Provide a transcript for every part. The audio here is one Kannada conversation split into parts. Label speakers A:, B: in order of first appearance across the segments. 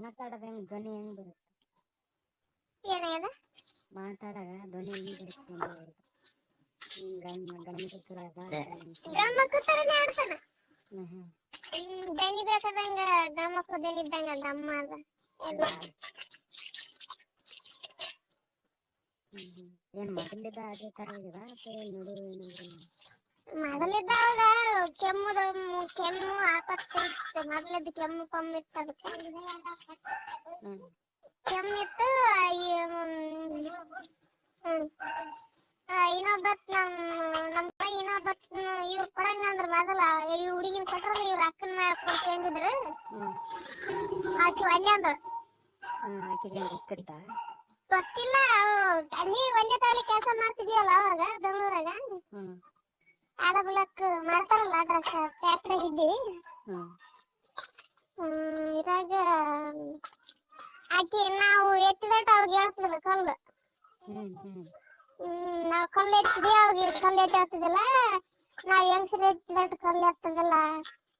A: ಮಾತಾಡೋದು ಹೆಂಗ್ ಧ್ವನಿ ಹೆಂಗ್ ಬರುತ್ತೆ?
B: ಏನಾಗ್ಯದ?
A: ಮಾತಾಡಾಗ ಧ್ವನಿ ಹೆಂಗ್ ಬರುತ್ತೆ ಅಂತ ಹೇಳಿದೆ. ಗಂಡು ತರ
B: ಗಂಡ್ಮಕ್ಳು ತರನೇ ಆಡ್ತಾನ.
A: ಹ್ಮ್
B: ಬೆನ್ನಿ ಬೇಕಾದಂಗ ಗಂಡ್ಮಕ್ಳು ಬೆನ್ನಿ ಇದ್ದಂಗ ದಮ್ಮ ಅದ ಎಲ್ಲ.
A: ಏನ್ ಮೊದಲಿದ್ದ ಅದೇ ತರ ಇದೀವ ಅಥವಾ ಏನ್ ನೋಡೋರು ಏನಾದ್ರು?
B: ಮೊದಲಿದ್ದಾಗ ಕೆಮ್ಮು ಆಪತ್ತಿತ್ತು. ಮೊದಲಿದ್ದ ಕೆಮ್ಮು ಪಮ್ಮು ಇತ್ತು ಅದಕ್ಕೆ. ಕೆಮ್ಮಿತ್ತು. ಇನ್ನೊಬ್ಬತ್ ನಮ್ ಕೈ ಇನ್ನೊಬ್ಬತ್ ಇವ್ರು ಕೊಡಂಗ ಅಂದ್ರ ಮೊದಲ ಈ ಹುಡುಗಿನ ಕೊಟ್ರಲ್ಲ ಇವ್ರ ಅಕ್ಕನ ಕೊಡ್ತಿದ್ರು. ಆಕಿ ಒಲ್ಲೆ ಅಂದ್ರ.
A: ಆಕಿಗೆ ಗೊತ್ತಿತ್ತ?
B: ಗೊತ್ತಿಲ್ಲ. ಅಲ್ಲಿ ಒಂದೇ ತಾಳಿ ಕೆಲಸ ಮಾಡ್ತಿದ್ಯಲ್ಲ ಅವಾಗ ಬೆಂಗಳೂರಾಗ. ಆಡಬಲಕ್ ಮಾಡ್ತಾರಲ್ಲ ಅದ್ರಾಗ ಫ್ಯಾಕ್ಟರಿ ಇದ್ದೀವಿ. ಇದಾಗ ಆಕಿ ನಾವು ಎತ್ತಿದಟ ಅವ್ರಿಗೆ ಹೇಳ್ತಿದ್ರು ಕಲ್ಲು. ನಾವ್ ಕಲ್ಲು ಎತ್ತಿದ್ವಿ ಅವ್ರಿಗೆ ಕಲ್ಲು ಎತ್ತಾಡ್ತಿದಿಲ್ಲ. ನಾವ್ ಹೆಂಗಸರು ಎತ್ತಿದಟ್ಟು ಕಲ್ಲು ಎತ್ತದಿಲ್ಲ.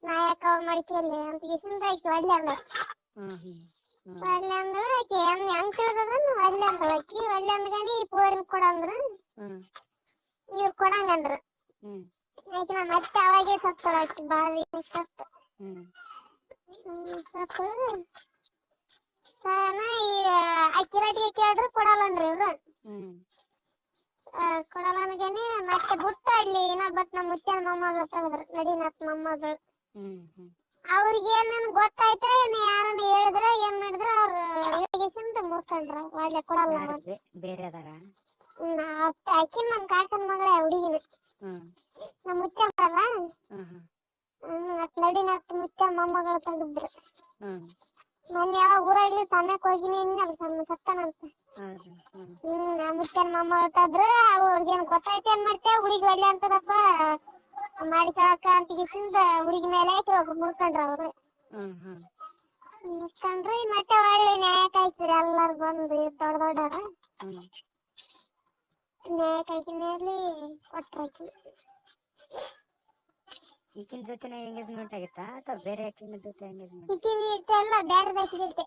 B: ನಾ ಯಾಕ ಮಡಿಕೇಲಿ ಅಂತ ಇಸಿಂದ ಆಕಿ ಒಲ್ಲೆ ಅಂದ್ರ. ಒಲ್ಲೆ ಅಂದ್ರ ಆಕಿ ಹೆಂಗ್ ತಿಳಿದದ ಒಲ್ಲೆ ಅಂದ್ರ ಆಕಿ ಒಲ್ಲೆ ಅಂದ್ಗಂಡಿ ಈ ಪೋರಿನ ಕೊಡಂದ್ರ. ಇವ್ರು ಕೊಡಂಗಂದ್ರ. ಆಕಿ ನಮ್ಮ ಅತ್ತೆ ಅವಾಗೆ ಸತ್ತಳ. ಆಕಿ ಬಾಳ ದಿನಕ್ಕೆ ಸತ್ತ. ಸತ್ತು ಆಕಿ ರೊಟ್ಟಿಗೆ ಕೇಳಿದ್ರು ಕೊಡಲ್ಲ ಅಂದ್ರ ಇವ್ರು. ಕೊಡಲ್ಲ ಅಂದ್ಗೇನೆ ಮತ್ತೆ ಬಿಟ್ಟು ಅಲ್ಲಿ ಇನ್ನೊಬ್ಬತ್ ನಮ್ಮ ಮುತ್ಯನ ಮೊಮ್ಮಗಳು ತೆಗದ್ರು. ನಡಿನತ್ ಮೊಮ್ಮಗಳು. ಅವ್ರಿಗೆ ಏನೇನು ಗೊತ್ತಾಯ್ತ ಯಾರನ್ನ ಹೇಳಿದ್ರ ಏನ್ ಮಾಡಿದ್ರ ಅವ್ರು ಮುರ್ಕೊಂಡ್ರ. ಒಳ್ಳೆ ಕೊಡಲ್ಲ
A: ಬೇರೆ ಅದಾರ.
B: ಆಕಿ ನಮ್ ಕಾಕನ ಮಗಳ ಹುಡುಗಿನ. ನಮ್ಮ ಮುತ್ಯಂದ್ರಲ್ಲ. ನಡಿನತ್ ಮುತ್ಯನ ಮೊಮ್ಮಗಳು ತೆಗದ್ರು. ಮೊನ್ನೆ ಯಾವಾಗ ಊರಾಗ್ಲಿ ಸಮಯಕ್ಕೆ ಹೋಗಿನಿ ಅನ್ನಲ್ಲ ಸತ್ತಾನಂತ. ಮುತ್ಯನ ಮೊಮ್ಮಗಳು ತೆಗ್ದ್ರು. ಅವ್ರಿಗೇನ್ ಗೊತ್ತಾಯ್ತ ಏನ್ ಮಾಡ್ತೇವ ಹುಡುಗಿ ಒಲ್ಲೆ ಅಂತದಪ್ಪ ಮಾಡಿಕಳಕ ಅಂತಿಗಿಸಿಂದ ಹುಡುಗಿ ಮೇಲೆ ಮುರ್ಕೊಂಡ್ರ ಅವ್ರು. ಮುರ್ಕೊಂಡ್ರಿ ಮತ್ತೆ ಒಳ್ಳೆ ನ್ಯಾಯ ಕಾಯ್ತಿರಿ ಎಲ್ಲಾರು ಬಂದು ದೊಡ್ಡ ದೊಡ್ಡವ್ರು. ನ್ಯಾಯ ಕಾಯ್ಕಿನಲ್ಲಿ ಕೊಟ್ರಾಕಿ.
A: ಈಕಿನ ಜೊತೆನೆ ಎಂಗೇಜ್ಮೆಂಟ್ ಆಗಿತ್ತಾ ಅಥವಾ ಬೇರೆ ಆಕಿನ ಜೊತೆ ಎಂಗೇಜ್ಮೆಂಟ್?
B: ಈಕಿನ ಜೊತೆ ಅಲ್ಲ, ಬೇರೆ ಆಕಿ ಜೊತೆ.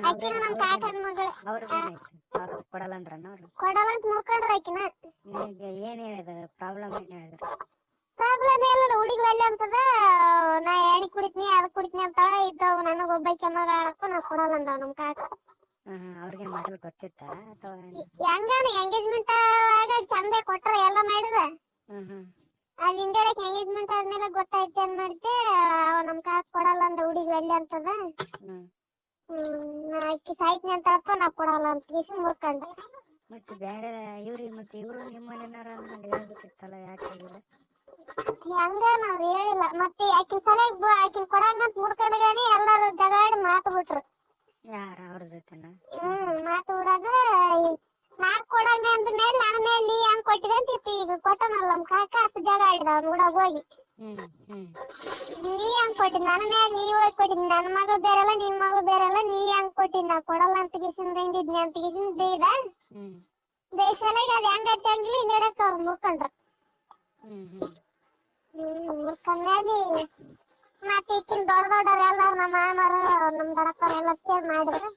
B: ಆಕಿನ ನಮ್ಮ ಕಾಕನ ಮಗಳು.
A: ಅವ್ರು ಕೊಡಲ್ಲ ಅಂದ್ರನ ಅವ್ರು?
B: ಕೊಡಲ್ಲ ಅಂತ ಮುರ್ಕೊಂಡ್ರ ಆಕಿನ.
A: ಏನ್ ಹೇಳಿದ್ರು? ಪ್ರಾಬ್ಲಮ್ ಏನ್ ಹೇಳಿದ್ರು?
B: ಪ್ರಾಬ್ಲಮ್ ಏನಿಲ್ಲ. ಹುಡುಗಿ ಒಲ್ಲೆ ಅಂತದ. ನಾ ಎಣ್ಣೆ ಕುಡಿತೀನಿ ಅದು ಕುಡಿತೀನಿ ಅಂತಾಳ. ಇದ್ದವ್ ನನಗ ಒಬ್ಬಾಕಿ ಮಗಳ ಅಳಕ್ಕ ನಾ ಕೊಡಲ್ಲ ಅಂದ ನಮ್ ಕಾಕ.
A: ಅವ್ರಿಗೇನ್ ಮೊದಲು ಗೊತ್ತಿತ್ತ ಅಥವಾ
B: ಹೆಂಗಾನ ಎಂಗೇಜ್ಮೆಂಟ್ ಆಗ ಚಂದ ಕೊಟ್ರ ಎಲ್ಲ ಮಾಡಿದ್ರ. ಅದ್ ಹಿಂದೆಡಕ್ ಎಂಗೇಜ್ಮೆಂಟ್ ಆದ್ಮೇಲೆ ಗೊತ್ತಾಯ್ತು. ಏನ್ ಮಾಡ್ತೆ ನಮ್ ಕಾಕ ಕೊಡಲ್ಲ ಅಂದ ಹುಡುಗಿ ಒಲ್ಲೆ ಅಂತದ. ಆಕಿ ಸಾಯ್ತೀನಿ ಅಂತಾಳಪ್ಪ ನಾ ಕೊಡಲ್ಲ ಅಂತ ಮುರ್ಕೊಂಡ.
A: ಮತ್ತೆ ಬೇರೆ ಇವ್ರು ನಿಮ್ಮ ಮನೆಯವ್ರ ಅಂದ್ಮೇಲೆ ಹೇಳ್ಬೇಕಿತ್ತಲ್ಲ, ಯಾಕೆ ಹೇಳಿಲ್ಲ?
B: ಹೆಂಗ ನಾವ್ ಹೇಳಿಲ್ಲ. ಮತ್ತೆ ಆಕಿನ ಸಲಗ್ ಆಕಿನ ಕೊಡಂಗಂತ ಮುರ್ಕೊಂಡಾನಿ ಎಲ್ಲಾರು ಜಗಾಡಿ ಮಾತು ಬಿಟ್ರು.
A: ಯಾರ ಅವ್ರ ಜೊತೆನ?
B: ಮಾತು ಬಿಡಾಗ ನಾ ಕೊಡಂಗ ಅಂದ ಮೇಲೆ ನನ್ನ ಮೇಲೆ ನೀ ಹೆಂಗ್ ಕೊಟ್ಟಿದೆ ಅಂತ ಈಗ ಕೊಟ್ಟನಲ್ಲ ನಮ್ ಕಾಕ ಅತ್ ಜಗ ಆಡಿದ ಅವ್ನ ಕೂಡ ಹೋಗಿ. ನೀ ಹೆಂಗ್ ಕೊಟ್ಟಿದ್ ನನ್ನ ಮ್ಯಾಗ, ನೀ ಹೋಗಿ ಕೊಟ್ಟಿದ್. ನನ್ನ ಮಗಳು ಬೇರೆಲ್ಲ ನಿನ್ ಮಗಳು ಬೇರೆಲ್ಲ, ನೀ ಹೆಂಗ್ ಕೊಟ್ಟಿದ್ ನಾ ಕೊಡಲ್ಲ ಅಂತ ಗಿಸಿಂದ ಅಂತ ಗಿಸಿಂದ ಬೇಯ್ದ. ಬೇಯ್ಸಲಾಗ ಅದ್ ಹೆಂಗೈತೆ ಹಂಗಿಲ್ಲ ಹಿಂದೆಡಕ್ ಅವ್ರು ಮುರ್ಕೊಂಡ್ರ. ಮುರ್ಕೊಂಡಾಗಿ ಮತ್ತೆ ಈಕಿನ ದೊಡ್ಡ ದೊಡ್ಡವ್ರು ಎಲ್ಲಾರು ನಮ್ಮ ಮಾಮರು ನಮ್ ದೊಡ್ಡಪ್ಪರು ಎಲ್ಲ ಸೇರಿ ಮಾಡಿದ್ರು.